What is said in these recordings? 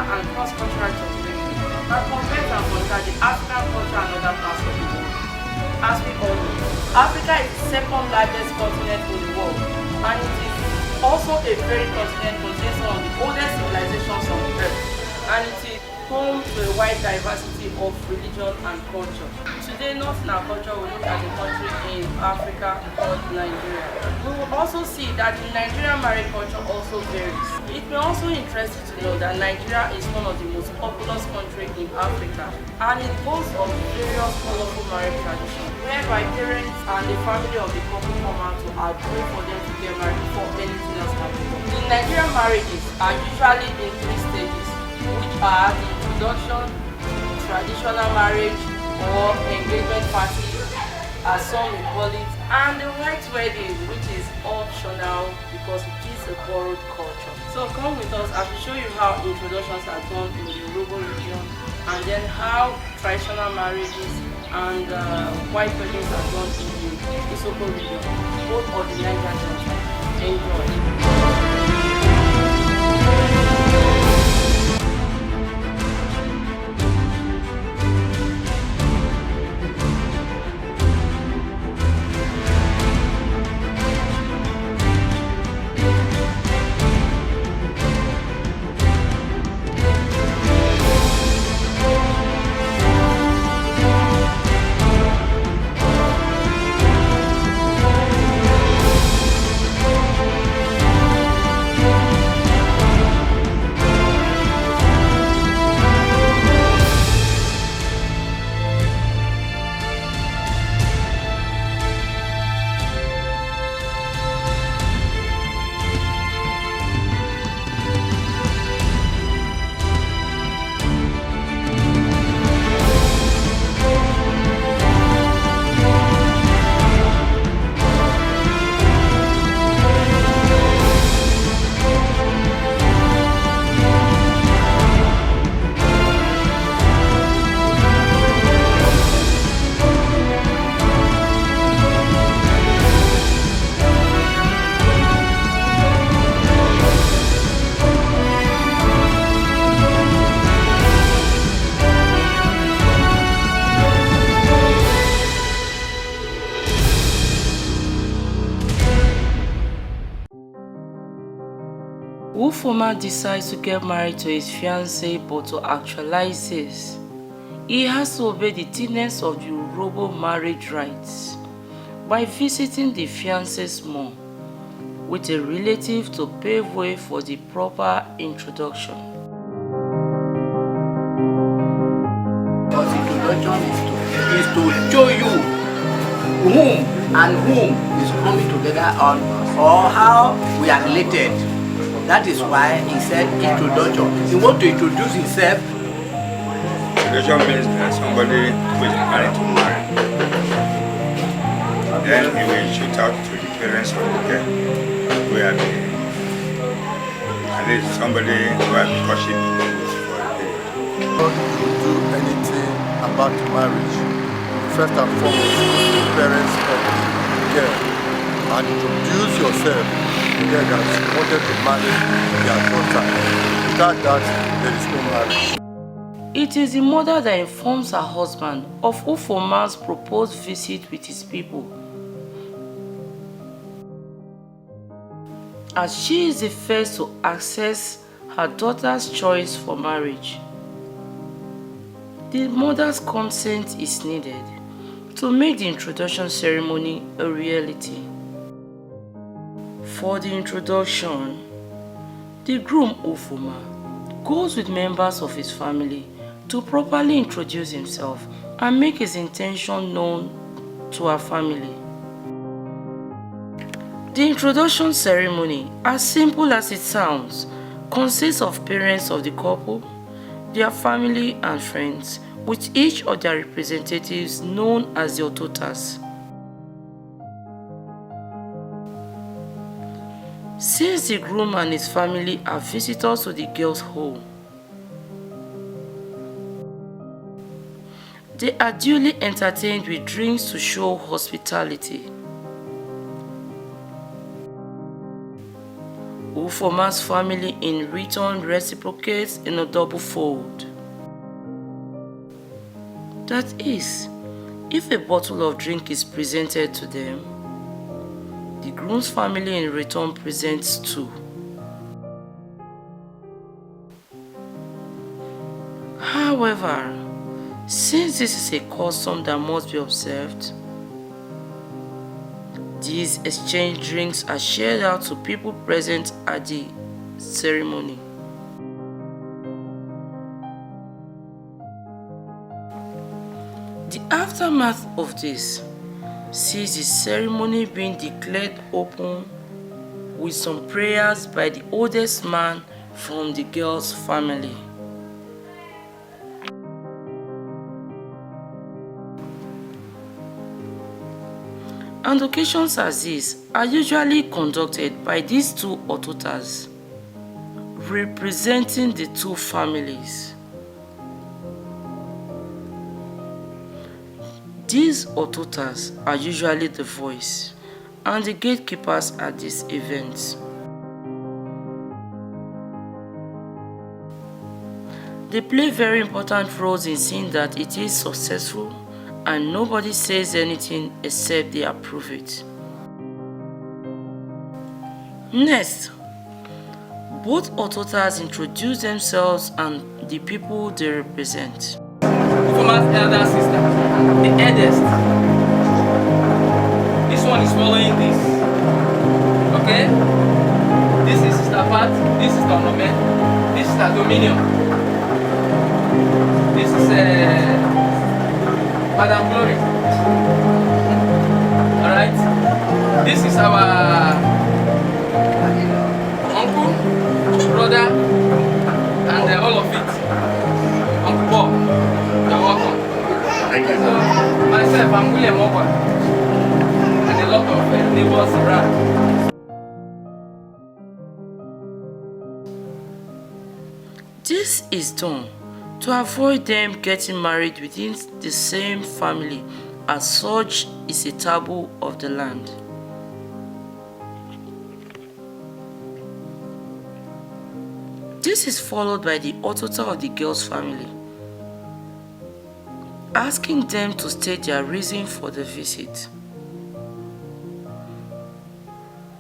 and cross-cultural transformation that complements and conquer the African culture and other parts of the world. As we all know, Africa is the second largest continent in the world, and it is also a very continent containing some of the oldest civilizations on Earth, and it is home to a wide diversity of religion and culture. Today, not in our culture, we look at a country in Africa called Nigeria. We will also see that the Nigerian marriage culture also varies. It may also interest you to know that Nigeria is one of the most populous countries in Africa, and it boasts of various colorful marriage traditions, whereby parents and the family of the couple come out to agree for them to get married before anything else happens. The Nigerian marriages are usually in 3 stages, which are the introduction, traditional marriage or engagement party, as some will call it, and the white wedding, which is optional because it is a borrowed culture. So come with us as we show you how introductions are done in the Yoruba region, and then how traditional marriages and white weddings are done in the Isoko region, both of the Niger Delta. Enjoy. Ufoma decides to get married to his fiancée, but to actualize this, he has to obey the tenets of the Yoruba marriage rites by visiting the fiancée's mom with a relative to pave way for the proper introduction. Because introduction is to show you whom is coming together on, or how we are related. That is why he said introduction. He wants to introduce himself. Introduction means that somebody who is married to marry. Then he will shoot out to the parents of the girl, who are the, at least somebody who has worship for the period. Before you do anything about marriage, first and foremost, go to the parents of the girl and introduce yourself. The girl that wanted to marry their daughter. Without that, there is no marriage. It is the mother that informs her husband of Ufoma's proposed visit with his people, as she is the first to access her daughter's choice for marriage. The mother's consent is needed to make the introduction ceremony a reality. For the introduction, the groom Ufoma goes with members of his family to properly introduce himself and make his intention known to her family. The introduction ceremony, as simple as it sounds, consists of parents of the couple, their family and friends, with each of their representatives known as the Ototas. Since the groom and his family are visitors to the girl's home, they are duly entertained with drinks to show hospitality. who formats family in return reciprocates in a double fold. That is, if a bottle of drink is presented to them, the groom's family in return presents two. However, since this is a custom that must be observed, these exchange drinks are shared out to people present at the ceremony. The aftermath of this sees the ceremony being declared open with some prayers by the oldest man from the girl's family. And occasions as these are usually conducted by these two autotas, representing the two families. These autotas are usually the voice and the gatekeepers at these events. They play very important roles in seeing that it is successful and nobody says anything except they approve it. Next, both autotas introduce themselves and the people they represent. Thomas' elder sister, the eldest. This one is following this. Okay? This is Sister Pat, this is Sister Nome, this is Sister Dominion. This is Madam Glory. Alright? This is our uncle, brother, and all of it. Uncle Bob, you're welcome. Thank you. So, myself, I'm William Ogwa, and a lot of neighbors around. This is done to avoid them getting married within the same family, as such is a taboo of the land. This is followed by the autota of the girl's family, asking them to state their reason for the visit.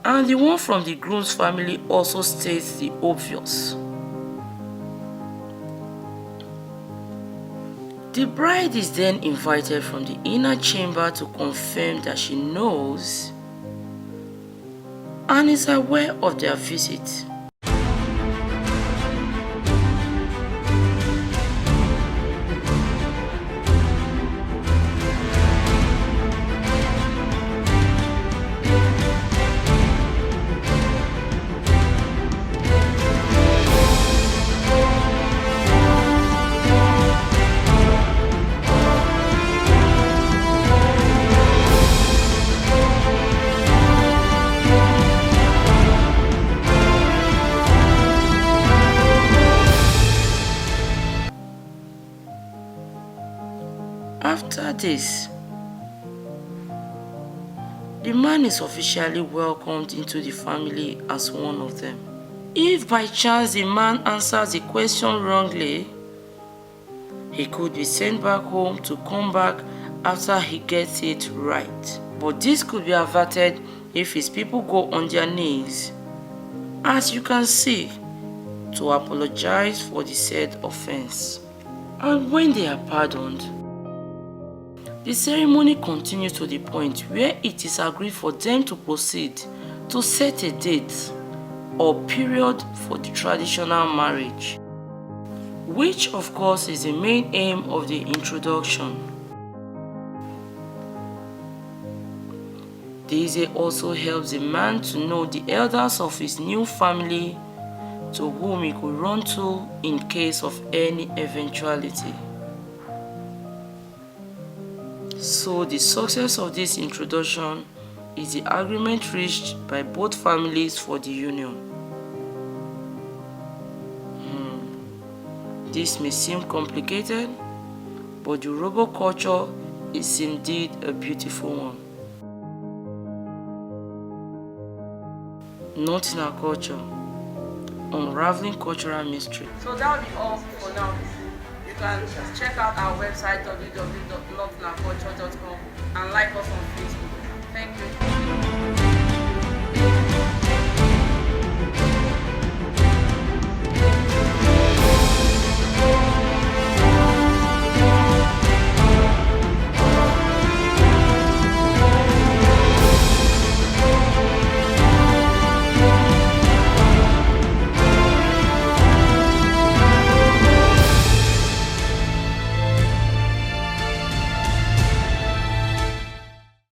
And the one from the groom's family also states the obvious. The bride is then invited from the inner chamber to confirm that she knows and is aware of their visit. After this, the man is officially welcomed into the family as one of them. If by chance the man answers the question wrongly, he could be sent back home to come back after he gets it right. But this could be averted if his people go on their knees, as you can see, to apologize for the said offense. And when they are pardoned, the ceremony continues to the point where it is agreed for them to proceed to set a date or period for the traditional marriage, which of course is the main aim of the introduction. This also helps the man to know the elders of his new family to whom he could run to in case of any eventuality. So the success of this introduction is the agreement reached by both families for the union. This may seem complicated, but the Yoruba culture is indeed a beautiful one. Not in our culture, unraveling cultural mystery. So that will be all for now. You can check out our website www.northland